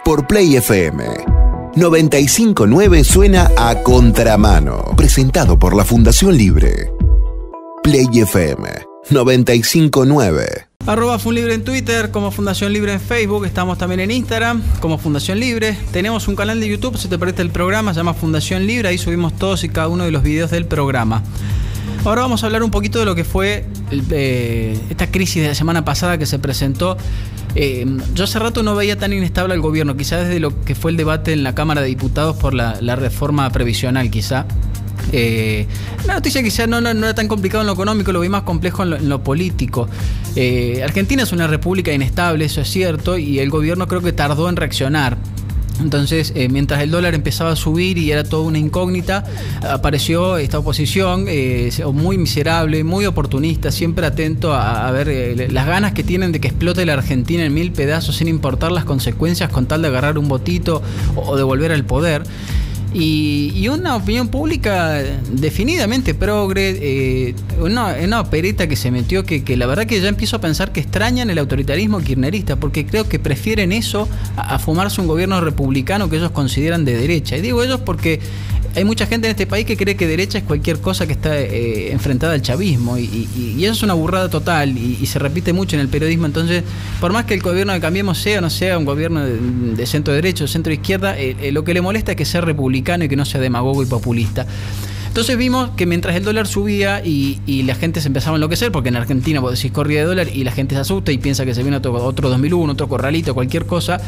por Play FM. 95.9 suena a Contramano, presentado por la Fundación Libre. Play FM 95.9. @Funlibre en Twitter, como Fundación Libre en Facebook. Estamos también en Instagram como Fundación Libre. Tenemos un canal de YouTube, si te perdiste el programa, se llama Fundación Libre. Ahí subimos todos y cada uno de los videos del programa. Ahora vamos a hablar un poquito de lo que fue esta crisis de la semana pasada que se presentó. Yo hace rato no veía tan inestable al gobierno, quizás desde lo que fue el debate en la Cámara de Diputados por la reforma previsional, quizá. La noticia quizás no era tan complicado en lo económico, lo vi más complejo en lo político. Argentina es una república inestable, eso es cierto, y el gobierno creo que tardó en reaccionar. Entonces, mientras el dólar empezaba a subir y era toda una incógnita, apareció esta oposición muy miserable, muy oportunista, siempre atento a ver las ganas que tienen de que explote la Argentina en 1000 pedazos sin importar las consecuencias, con tal de agarrar un votito o de volver al poder. Y una opinión pública definidamente progre, una opereta que se metió que la verdad que ya empiezo a pensar que extrañan el autoritarismo kirchnerista, porque creo que prefieren eso a fumarse un gobierno republicano que ellos consideran de derecha. Y digo ellos porque hay mucha gente en este país que cree que derecha es cualquier cosa que está enfrentada al chavismo, y eso es una burrada total y se repite mucho en el periodismo. Entonces, por más que el gobierno de Cambiemos sea o no sea un gobierno de centro derecho o centro izquierda, lo que le molesta es que sea republicano y que no sea demagogo y populista. Entonces vimos que mientras el dólar subía y la gente se empezaba a enloquecer, porque en Argentina vos decís corrida de dólar y la gente se asusta y piensa que se viene otro 2001, otro corralito, cualquier cosa,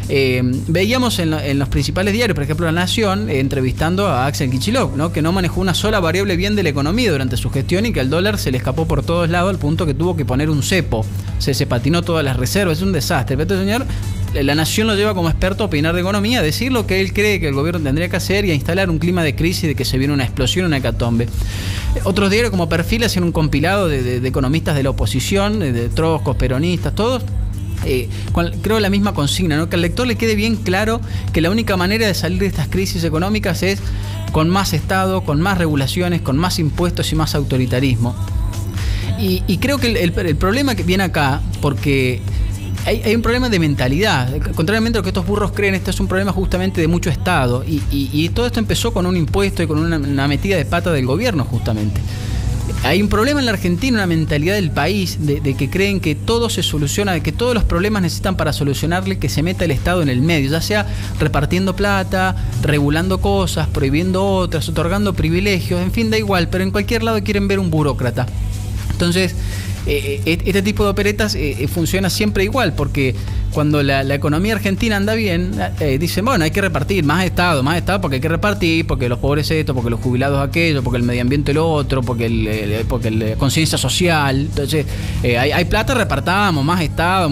veíamos en los principales diarios, por ejemplo La Nación, entrevistando a Axel Kicillof, ¿no? Que no manejó una sola variable bien de la economía durante su gestión y que al dólar se le escapó por todos lados al punto que tuvo que poner un cepo, se patinó todas las reservas, es un desastre. Pero este señor, La Nación lo lleva como experto a opinar de economía, a decir lo que él cree que el gobierno tendría que hacer y a instalar un clima de crisis, de que se viene una explosión, una hecatombe. Otros diarios como Perfil hacían un compilado de economistas de la oposición, de troscos, peronistas, todos. Creo la misma consigna, ¿no? Que al lector le quede bien claro que la única manera de salir de estas crisis económicas es con más Estado, con más regulaciones, con más impuestos y más autoritarismo. Y creo que el problema que viene acá, porque hay un problema de mentalidad. Contrariamente a lo que estos burros creen, este es un problema justamente de mucho Estado. Y todo esto empezó con un impuesto y con una metida de pata del gobierno, justamente. Hay un problema en la Argentina, una mentalidad del país de que creen que todo se soluciona, de que todos los problemas necesitan para solucionarle que se meta el Estado en el medio, ya sea repartiendo plata, regulando cosas, prohibiendo otras, otorgando privilegios, en fin, da igual, pero en cualquier lado quieren ver un burócrata. Entonces, este tipo de operetas funciona siempre igual, porque cuando la economía argentina anda bien, dicen, bueno, hay que repartir más Estado, porque hay que repartir, porque los pobres esto, porque los jubilados aquello, porque el medio ambiente lo otro, porque la conciencia social. Entonces, hay plata, repartamos, más Estado,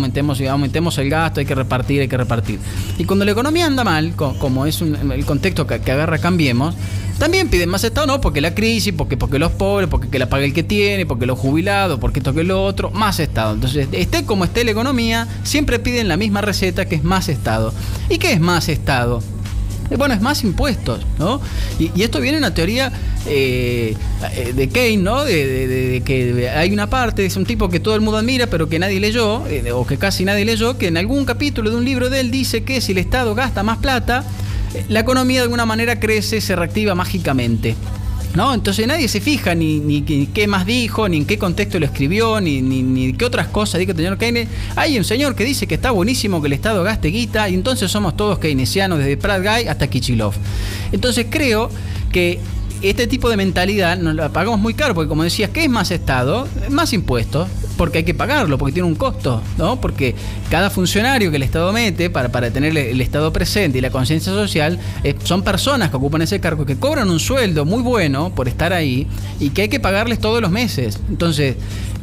aumentemos el gasto, hay que repartir. Y cuando la economía anda mal, como es el contexto que agarra Cambiemos, también piden más Estado, no, porque la crisis, porque los pobres, porque que la pague el que tiene, porque los jubilados, porque esto que lo otro, más Estado. Entonces, esté como esté la economía, siempre piden la misma receta, que es más Estado. ¿Y qué es más Estado? Bueno, es más impuestos, ¿no? Y esto viene en una teoría de Keynes, ¿no? De que hay una parte, es un tipo que todo el mundo admira, pero que nadie leyó, o que casi nadie leyó, que en algún capítulo de un libro de él dice que si el Estado gasta más plata, la economía de alguna manera crece, se reactiva mágicamente, ¿no? Entonces nadie se fija ni qué más dijo, ni en qué contexto lo escribió, ni qué otras cosas dijo el señor Keynes. Hay un señor que dice que está buenísimo que el Estado gaste guita, y entonces somos todos keynesianos, desde Prat Guy hasta Kicillof. Entonces creo que este tipo de mentalidad nos la pagamos muy caro, porque como decías, ¿qué es más Estado? Más impuestos, porque hay que pagarlo, porque tiene un costo, ¿no? Porque cada funcionario que el Estado mete para tener el Estado presente y la conciencia social, son personas que ocupan ese cargo, que cobran un sueldo muy bueno por estar ahí y que hay que pagarles todos los meses. Entonces,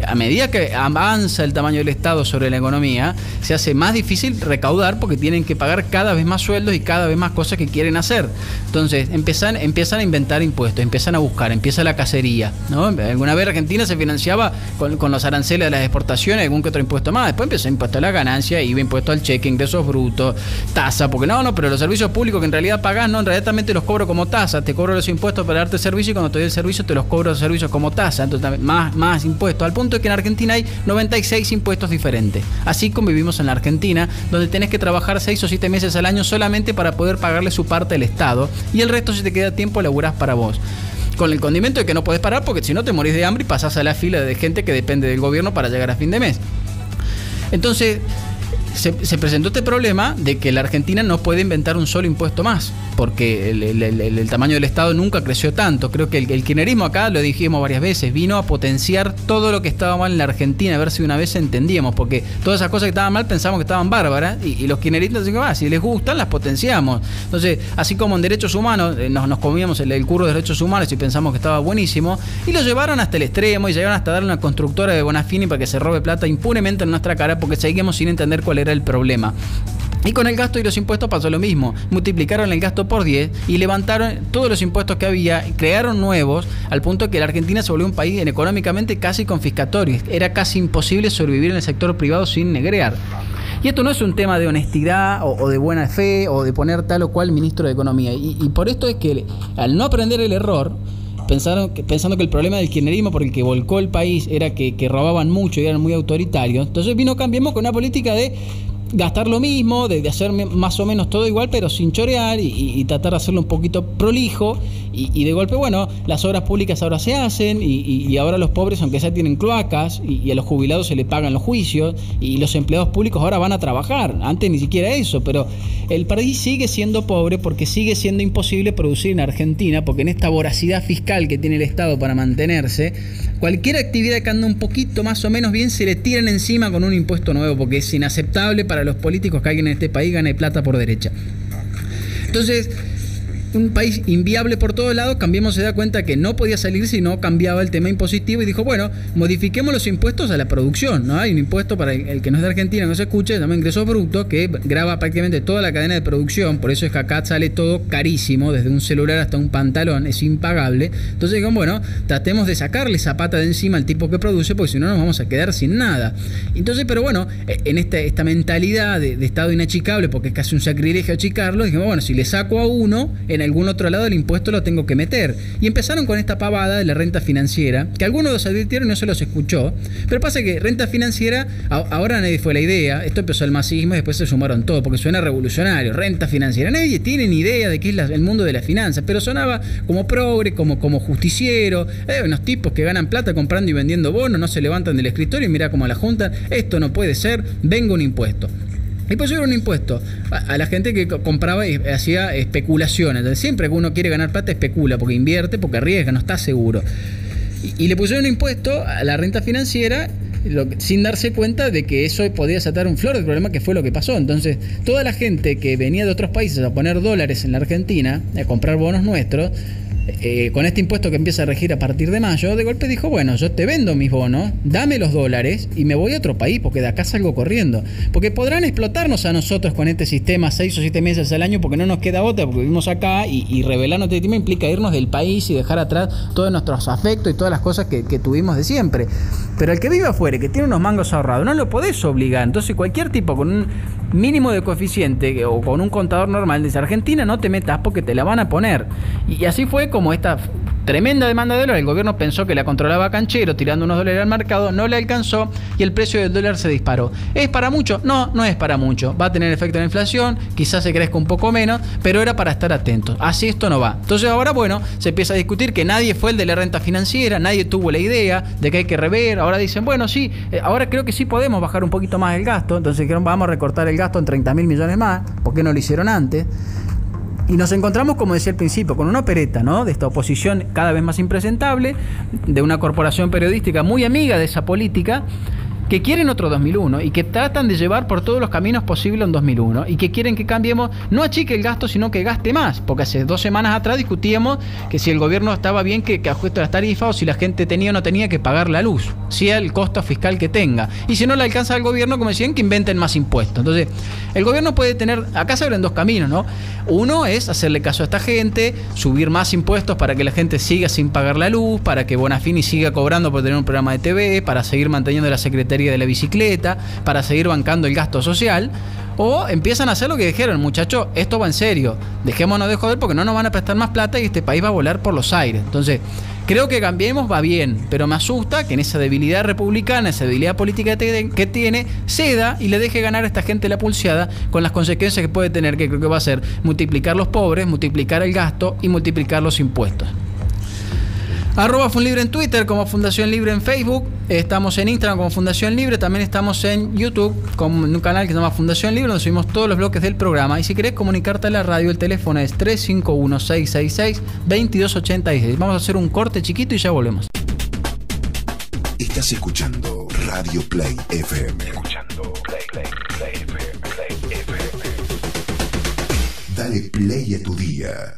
a medida que avanza el tamaño del Estado sobre la economía, se hace más difícil recaudar, porque tienen que pagar cada vez más sueldos y cada vez más cosas que quieren hacer. Entonces empiezan a inventar impuestos, empiezan a buscar, empieza la cacería, ¿no? Alguna vez Argentina se financiaba con los aranceles aranceles a las exportaciones, algún que otro impuesto más. Después empieza impuesto a la ganancia, IVA, impuesto al cheque, ingresos brutos, tasa, porque pero los servicios públicos que en realidad pagás, no, en realidad también te los cobro como tasa, te cobro los impuestos para darte servicio y cuando te doy el servicio te los cobro los servicios como tasa, entonces también más impuestos, al punto de que en Argentina hay 96 impuestos diferentes. Así convivimos en la Argentina, donde tenés que trabajar 6 o 7 meses al año solamente para poder pagarle su parte al Estado, y el resto, si te queda tiempo, laburás para vos. Con el condimento de que no podés parar porque si no te morís de hambre y pasás a la fila de gente que depende del gobierno para llegar a fin de mes. Entonces se presentó este problema de que la Argentina no puede inventar un solo impuesto más, porque el tamaño del Estado nunca creció tanto. Creo que el kirchnerismo, acá lo dijimos varias veces, vino a potenciar todo lo que estaba mal en la Argentina, a ver si una vez entendíamos, porque todas esas cosas que estaban mal pensamos que estaban bárbaras, y los kirchneristas dicen, si les gustan, las potenciamos. Entonces, así como en derechos humanos, nos comíamos el curro de derechos humanos y pensamos que estaba buenísimo, y lo llevaron hasta el extremo, y llegaron hasta darle una constructora de Bonafini para que se robe plata impunemente en nuestra cara, porque seguimos sin entender cuál era el problema. Y con el gasto y los impuestos pasó lo mismo. Multiplicaron el gasto por 10 y levantaron todos los impuestos que había, crearon nuevos, al punto que la Argentina se volvió un país económicamente casi confiscatorio. Era casi imposible sobrevivir en el sector privado sin negrear. Y esto no es un tema de honestidad o de buena fe o de poner tal o cual ministro de Economía. Y por esto es que al no aprender el error, pensando que el problema del kirchnerismo por el que volcó el país era que robaban mucho y eran muy autoritarios, entonces Cambiemos con una política de gastar lo mismo, de hacer más o menos todo igual, pero sin chorear y tratar de hacerlo un poquito prolijo, y de golpe, las obras públicas ahora se hacen, y ahora los pobres, aunque ya tienen cloacas, y a los jubilados se le pagan los juicios, y los empleados públicos ahora van a trabajar, antes ni siquiera eso, pero el país sigue siendo pobre porque sigue siendo imposible producir en Argentina, porque en esta voracidad fiscal que tiene el Estado para mantenerse, cualquier actividad que anda un poquito más o menos bien se le tiran encima con un impuesto nuevo, porque es inaceptable para los políticos que alguien en este país gane plata por derecha. Entonces, un país inviable por todos lados. Cambiemos se da cuenta que no podía salir si no cambiaba el tema impositivo y dijo, modifiquemos los impuestos a la producción, ¿no? Hay un impuesto para el que no es de Argentina, no se escuche, se llama ingresos brutos, que grava prácticamente toda la cadena de producción. Por eso es que acá sale todo carísimo, desde un celular hasta un pantalón, es impagable. Entonces dijeron, tratemos de sacarle esa pata de encima al tipo que produce, porque si no nos vamos a quedar sin nada. Entonces, en esta mentalidad de Estado inachicable, porque es casi un sacrilegio achicarlo, dijimos, si le saco a uno, en algún otro lado el impuesto lo tengo que meter. Y empezaron con esta pavada de la renta financiera, que algunos los advirtieron y no se los escuchó. Pero pasa que renta financiera, ahora nadie fue la idea, esto empezó el masismo y después se sumaron todos, porque suena revolucionario, renta financiera. Nadie tiene ni idea de qué es el mundo de las finanzas, pero sonaba como progre, como justiciero, unos tipos que ganan plata comprando y vendiendo bonos, no se levantan del escritorio y mira cómo la juntan, esto no puede ser, venga un impuesto. Y pues era un impuesto a la gente que compraba y hacía especulaciones. Entonces, siempre que uno quiere ganar plata especula, porque invierte, porque arriesga, no está seguro. Y le pusieron un impuesto a la renta financiera sin darse cuenta de que eso podía desatar un flor del problema, que fue lo que pasó. Entonces, toda la gente que venía de otros países a poner dólares en la Argentina, a comprar bonos nuestros, con este impuesto que empieza a regir a partir de mayo, de golpe dijo, yo te vendo mis bonos, dame los dólares y me voy a otro país, porque de acá salgo corriendo. Porque podrán explotarnos a nosotros con este sistema 6 o 7 meses al año, porque no nos queda otra, porque vivimos acá, y revelarnos este tema implica irnos del país y dejar atrás todos nuestros afectos y todas las cosas que tuvimos de siempre. Pero el que vive afuera, que tiene unos mangos ahorrados, no lo podés obligar. Entonces cualquier tipo con un mínimo de coeficiente o con un contador normal dice, Argentina no te metas porque te la van a poner. Y así fue como esta tremenda demanda de dólares. El gobierno pensó que la controlaba Canchero tirando unos dólares al mercado, no le alcanzó y el precio del dólar se disparó. ¿Es para mucho? No, no es para mucho. Va a tener efecto en la inflación, quizás se crezca un poco menos, pero era para estar atentos. Así esto no va. Entonces ahora, se empieza a discutir que nadie fue el de la renta financiera, nadie tuvo la idea de que hay que rever. Ahora dicen, sí, ahora creo que sí podemos bajar un poquito más el gasto. Entonces dijeron, vamos a recortar el gasto en 30.000 millones más. ¿Por qué no lo hicieron antes? Y nos encontramos, como decía al principio, con una opereta, ¿no? De esta oposición cada vez más impresentable, de una corporación periodística muy amiga de esa política, que quieren otro 2001 y que tratan de llevar por todos los caminos posibles un 2001 y que quieren que cambiemos, no achique el gasto, sino que gaste más, porque hace 2 semanas atrás discutíamos que si el gobierno estaba bien que ajuste las tarifas o si la gente tenía o no tenía que pagar la luz, sea el costo fiscal que tenga, y si no le alcanza al gobierno, como decían, que inventen más impuestos. Entonces, el gobierno puede tener, acá se abren 2 caminos, ¿no? Uno es hacerle caso a esta gente, subir más impuestos para que la gente siga sin pagar la luz, para que Bonafini siga cobrando por tener un programa de TV, para seguir manteniendo la Secretaría de la Bicicleta, para seguir bancando el gasto social, o empiezan a hacer lo que dijeron, muchachos, esto va en serio, dejémonos de joder porque no nos van a prestar más plata y este país va a volar por los aires. Entonces, creo que Cambiemos va bien, pero me asusta que en esa debilidad republicana, esa debilidad política que tiene, ceda y le deje ganar a esta gente la pulseada con las consecuencias que puede tener, que creo que va a ser multiplicar los pobres, multiplicar el gasto y multiplicar los impuestos. @Funlibre en Twitter, como Fundación Libre en Facebook, estamos en Instagram como Fundación Libre, también estamos en YouTube con un canal que se llama Fundación Libre, donde subimos todos los bloques del programa, y si querés comunicarte a la radio, el teléfono es 351-666-2286. Vamos a hacer un corte chiquito y ya volvemos. Estás escuchando Radio Play FM. Dale play a tu día.